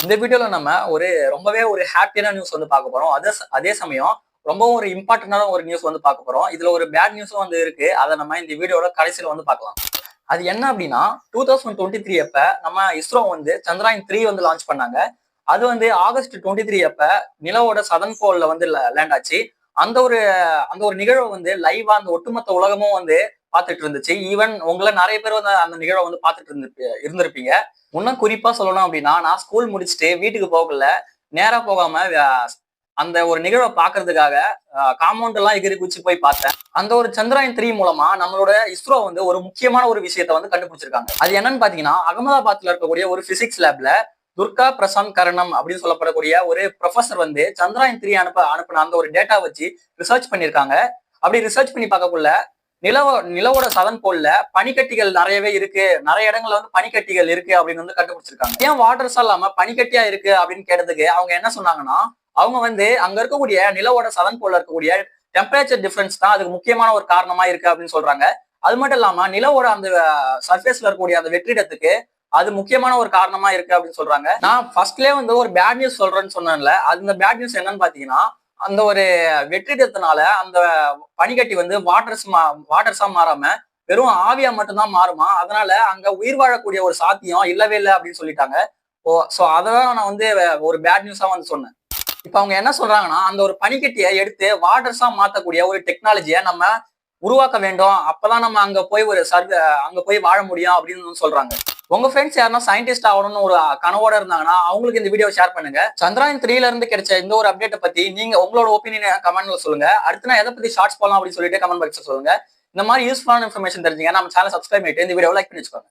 இந்த வீடியோல நம்ம ரொம்பவே ஒரு ஹாப்பியான நியூஸ் வந்து பார்க்க போறோம். அதே சமயம் ரொம்பவும் ஒரு இம்பார்ட்டன்டான ஒரு நியூஸ் வந்து பார்க்க போறோம். இதுல ஒரு பேட் நியூஸும் வந்து இருக்கு. அத நம்ம இந்த வீடியோல கடைசியில வந்து பார்க்கலாம். அது என்ன அப்படின்னா 2023 அப்ப நம்ம இஸ்ரோ வந்து சந்திராயன் 3 வந்து லான்ச் பண்ணாங்க. அது வந்து ஆகஸ்ட் 23 அப்ப நிலவோட சதர்ன் போல்ல வந்து லேண்ட் ஆச்சு. அந்த ஒரு அந்த ஒரு நிகழ்வை வந்து லைவா அந்த ஒட்டுமொத்த உலகமும் வந்து பார்த்துட்டு இருந்துச்சு. ஈவன் உங்கள நிறைய பேர் வந்து அந்த நிகழ்வை வந்து பார்த்துட்டு இருந்திருப்பீங்க. இன்னும் குறிப்பா சொல்லணும் அப்படின்னா, நான் ஸ்கூல் முடிச்சுட்டு வீட்டுக்கு போகல. நேரா போகாம அந்த ஒரு நிகழ்வை பார்க்கறதுக்காக காம்பவுண்ட் எல்லாம் எகிரி குதிச்சு போய் பார்த்தேன். அந்த ஒரு சந்திராயன் 3 மூலமா நம்மளோட இஸ்ரோ வந்து ஒரு முக்கியமான ஒரு விஷயத்த வந்து கண்டுபிடிச்சிருக்காங்க. அது என்னன்னு பாத்தீங்கன்னா, அகமதாபாத்ல இருக்கக்கூடிய ஒரு பிசிக்ஸ் லேப்ல துர்கா பிரசாந்த் கரணம் அப்படின்னு சொல்லப்படக்கூடிய ஒரு ப்ரொஃபசர் வந்து சந்திராயன் 3 அனுப்பின அந்த ஒரு டேட்டா வச்சு ரிசர்ச் பண்ணியிருக்காங்க. அப்படி ரிசர்ச் பண்ணி பார்க்கக்குள்ள நிலவோட சதன் போல்ல பனிக்கட்டிகள் நிறையவே இருக்கு, நிறைய இடங்கள்ல வந்து பனிக்கட்டிகள் இருக்கு அப்படின்னு வந்து கண்டுபிடிச்சிருக்காங்க. ஏன் வாட்டர்ஸா இல்லாம பனிக்கட்டியா இருக்கு அப்படின்னு கேட்டதுக்கு அவங்க என்ன சொன்னாங்கன்னா, அவங்க வந்து அங்க இருக்கக்கூடிய நிலவோட சதன் போல்ல இருக்கக்கூடிய டெம்பரேச்சர் டிஃபரன்ஸ் தான் அதுக்கு முக்கியமான ஒரு காரணமா இருக்கு அப்படின்னு சொல்றாங்க. அது மட்டும் இல்லாம நிலவோட அந்த சர்ஃபேஸ்ல இருக்கக்கூடிய அந்த வெற்றிடத்துக்கு அது முக்கியமான ஒரு காரணமா இருக்கு அப்படின்னு சொல்றாங்க. நான் ஃபர்ஸ்ட்லயே வந்து ஒரு பேட் நியூஸ் சொல்றேன்னு சொன்னேன்ல, அந்த பேட் நியூஸ் என்னன்னு பாத்தீங்கன்னா, அந்த ஒரு வெற்றிடத்தினால அந்த பனிக்கட்டி வந்து வாட்டர்ஸா மாறாம வெறும் ஆவியா மட்டும்தான் மாறுமா. அதனால அங்க உயிர் வாழக்கூடிய ஒரு சாத்தியம் இல்லவே இல்லை அப்படின்னு சொல்லிட்டாங்க. சோ அதான் நான் வந்து ஒரு பேட் நியூஸா வந்து சொன்னேன். இப்ப அவங்க என்ன சொல்றாங்கன்னா, அந்த ஒரு பனிக்கட்டியை எடுத்து வாட்டர்ஸா மாத்தக்கூடிய ஒரு டெக்னாலஜியை நம்ம உருவாக்க வேண்டும். அப்பதான் நம்ம அங்க போய் வாழ முடியும் அப்படின்னு சொல்றாங்க. உங்க ஃப்ரெண்ட்ஸ் யாருன்னா சயின்டிஸ்ட் ஆகணும்னு ஒரு கனவோட இருந்தாங்கன்னா அவங்களுக்கு இந்த வீடியோ ஷேர் பண்ணுங்க. சந்திராயன் 3ல இருந்து கிடைச்ச இந்த ஒரு அப்டேட்டை பத்தி நீங்க உங்களோட ஒப்பீனியனை கமெண்ட்ல சொல்லுங்க. அடுத்து நான் எதை பத்தி ஷார்ட்ஸ் போடலாம் அப்படின்னு சொல்லிட்டு கமெண்ட் பாக்ஸ்ல சொல்லுங்க. இந்த மாதிரி யூஸ்ஃபுல்லான இன்ஃபர்மேஷன் தெரிஞ்சுங்க நம்ம சேனல் சப்ஸ்கிரைப் பண்ணிட்டு இந்த வீடியோ லைக் பண்ணி வச்சுக்கோங்க.